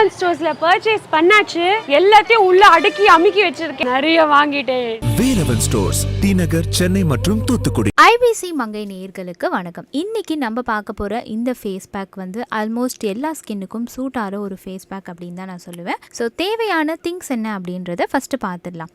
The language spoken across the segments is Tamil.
வேலவன் ஸ்டோர்ஸ்ல பர்ச்சேஸ் பண்ணாச்சு. எல்லாத்தையும் உள்ள அடுக்கி அமுக்கி வச்சிருக்கேன். நிறைய வாங்கிட்டேன். வேலவன் ஸ்டோர்ஸ், டி நகர், சென்னை மற்றும் தூத்துக்குடி. IBC மங்கை நேயர்களுக்கு வணக்கம். இன்னைக்கு நம்ம பார்க்க போற இந்த ஃபேஸ் பேக் வந்து ஆல்மோஸ்ட் எல்லா ஸ்கின்னுக்கும் சூட் ஆகிற ஒரு ஃபேஸ் பேக் அப்படின்னு தான் நான் சொல்லுவேன். ஸோ தேவையான திங்ஸ் என்ன அப்படின்றத ஃபர்ஸ்ட் பார்த்துடலாம்.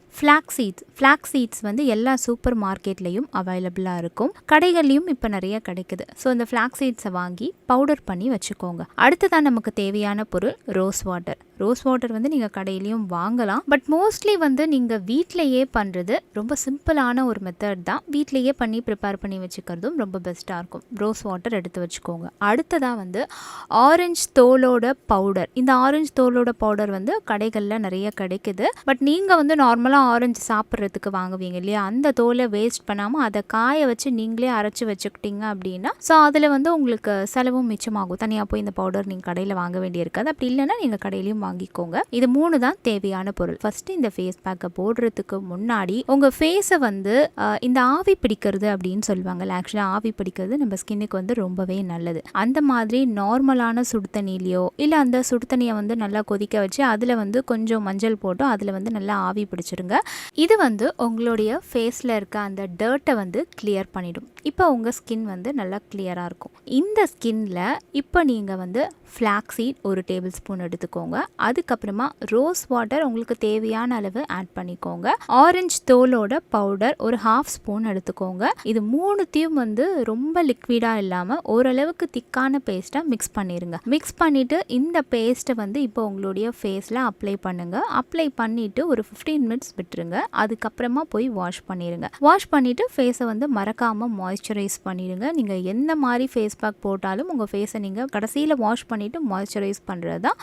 ஃப்ளாக்ஸீட்ஸ் வந்து எல்லா சூப்பர் மார்க்கெட்லையும் அவைலபிளாக இருக்கும், கடைகள்லையும் இப்போ நிறைய கிடைக்குது. ஸோ இந்த ஃப்ளாக்ஸீட்ஸை வாங்கி பவுடர் பண்ணி வச்சுக்கோங்க. அடுத்ததான் நமக்கு தேவையான பொருள் ரோஸ் வாட்டர் வந்து நீங்கள் கடையிலையும் வாங்கலாம். பட் மோஸ்ட்லி வந்து நீங்கள் வீட்டிலையே பண்ணுறது ரொம்ப சிம்பிளான ஒரு மெத்தட் தான். வீட்டிலையே பண்ணி ப்ரிப்பேர் பண்ணி வச்சுக்கிறதும் ரொம்ப பெஸ்ட்டாக இருக்கும். ரோஸ் வாட்டர் எடுத்து வச்சுக்கோங்க. அடுத்ததாக வந்து ஆரஞ்சு தோலோட பவுடர். இந்த ஆரஞ்சு தோலோட பவுடர் வந்து கடைகளில் நிறைய கிடைக்குது. பட் நீங்கள் வந்து நார்மலாக ஆரஞ்சு சாப்பிட்றதுக்கு வாங்குவீங்க இல்லையா, அந்த தோலை வேஸ்ட் பண்ணாமல் அதை காய வச்சு நீங்களே அரைச்சி வச்சுக்கிட்டீங்க அப்படின்னா ஸோ அதில் வந்து உங்களுக்கு செலவும் மிச்சமாகும். தனியாக போய் இந்த பவுடர் நீங்கள் கடையில் வாங்க வேண்டியிருக்காது. அப்படி இல்லைன்னா நீங்கள் கடையிலையும் வாங்கிக்கோங்க. இது 3 தான் தேவையான பொருள். ஃபர்ஸ்ட் இந்த ஃபேஸ் பேக்கை போடுறதுக்கு முன்னாடி உங்க ஃபேஸை வந்து இந்த ஆவி பிடிக்கிறது அப்படின்னு சொல்லுவாங்க. ஆக்சுவலாக ஆவி பிடிக்கிறது நம்ம ஸ்கின்னுக்கு வந்து ரொம்பவே நல்லது. அந்த மாதிரி நார்மலான சுடு தண்ணியிலையோ இல்லை அந்த சுடு தண்ணியை வந்து நல்லா கொதிக்க வச்சு அதில் வந்து கொஞ்சம் மஞ்சள் போட்டு அதில் வந்து நல்லா ஆவி பிடிச்சிருங்க. இது வந்து உங்களுடைய ஃபேஸில் இருக்க அந்த டர்ட்டை வந்து கிளியர் பண்ணிடும். இப்போ உங்கள் ஸ்கின் வந்து நல்லா கிளியராக இருக்கும். இந்த ஸ்கின்ல இப்போ நீங்கள் வந்து ஃப்ளாக்ஸீட் 1 டேபிள் ஸ்பூன் எடுத்துக்கோங்க. அதுக்கப்புறமா ரோஸ் வாட்டர் உங்களுக்கு தேவையான அளவு ஆட் பண்ணிக்கோங்க. ஆரஞ்சு தோலோட பவுடர் ஒரு 1/2 ஸ்பூன் எடுத்துக்கோங்க. இது 3த்தையும் வந்து ரொம்ப லிக்விடாக இல்லாமல் ஓரளவுக்கு திக்கான பேஸ்ட்டாக மிக்ஸ் பண்ணிடுங்க. மிக்ஸ் பண்ணிவிட்டு இந்த பேஸ்ட்டை வந்து இப்போ உங்களுடைய ஃபேஸில் அப்ளை பண்ணுங்கள். அப்ளை பண்ணிவிட்டு ஒரு 15 மினிட்ஸ் விட்டுருங்க. அதுக்கப்புறமா போய் வாஷ் பண்ணிடுங்க. வாஷ் பண்ணிவிட்டு ஃபேஸை வந்து மறக்காமல் மாய்ஸ்சரைஸ் பண்ணிடுங்க. நீங்கள் எந்த மாதிரி ஃபேஸ் பேக் போட்டாலும் உங்கள் ஃபேஸை நீங்கள் கடைசியில் வாஷ் பண்ணிவிட்டு மாய்ஸ்சரைஸ் பண்ணுறது தான்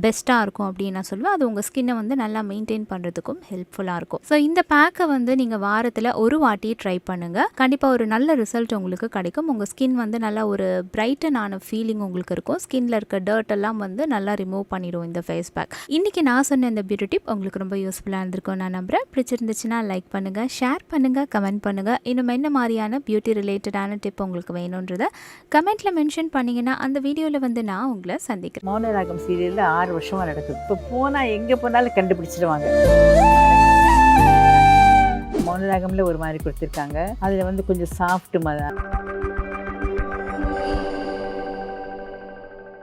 பெஸ்ட்டாக இருக்கும் அப்படின்னு நான் சொல்லுவேன். அது உங்கள் ஸ்கின்னை வந்து நல்லா மெயின்டைன் பண்ணுறதுக்கும் ஹெல்ப்ஃபுல்லாக இருக்கும். ஸோ இந்த பேக்கை வந்து நீங்கள் வாரத்தில் ஒரு வாட்டி ட்ரை பண்ணுங்கள். கண்டிப்பாக ஒரு நல்ல ரிசல்ட் உங்களுக்கு கிடைக்கும். உங்கள் ஸ்கின் வந்து நல்லா ஒரு பிரைட்டனான ஃபீலிங் உங்களுக்கு இருக்கும். ஸ்கின்ல இருக்க டர்ட் எல்லாம் வந்து நல்லா ரிமூவ் பண்ணிடும் இந்த ஃபேஸ் பேக். இன்றைக்கி நான் சொன்ன இந்த பியூட்டி டிப் உங்களுக்கு ரொம்ப யூஸ்ஃபுல்லாக இருந்திருக்கும் நான் நம்புகிறேன். பிடிச்சிருந்துச்சுன்னா லைக் பண்ணுங்கள், ஷேர் பண்ணுங்கள், கமெண்ட் பண்ணுங்கள். இன்னும் என்ன மாதிரியான பியூட்டி ரிலேட்டடான டிப் உங்களுக்கு வேணுன்றதை கமெண்ட்டில் மென்ஷன் பண்ணிங்கன்னா அந்த வீடியோவில் வந்து நான் உங்களை சந்திக்கிறேன். மௌனராகம் சீரியலில் 6 வருஷமாக நடக்குது. இப்போ போனால் எங்கே போனாலும் கண்டுபிடிச்சிடுவாங்க. மௌனராகமில் ஒரு மாதிரி கொடுத்துருக்காங்க. அதில் வந்து கொஞ்சம் சாஃப்ட் மாதிரி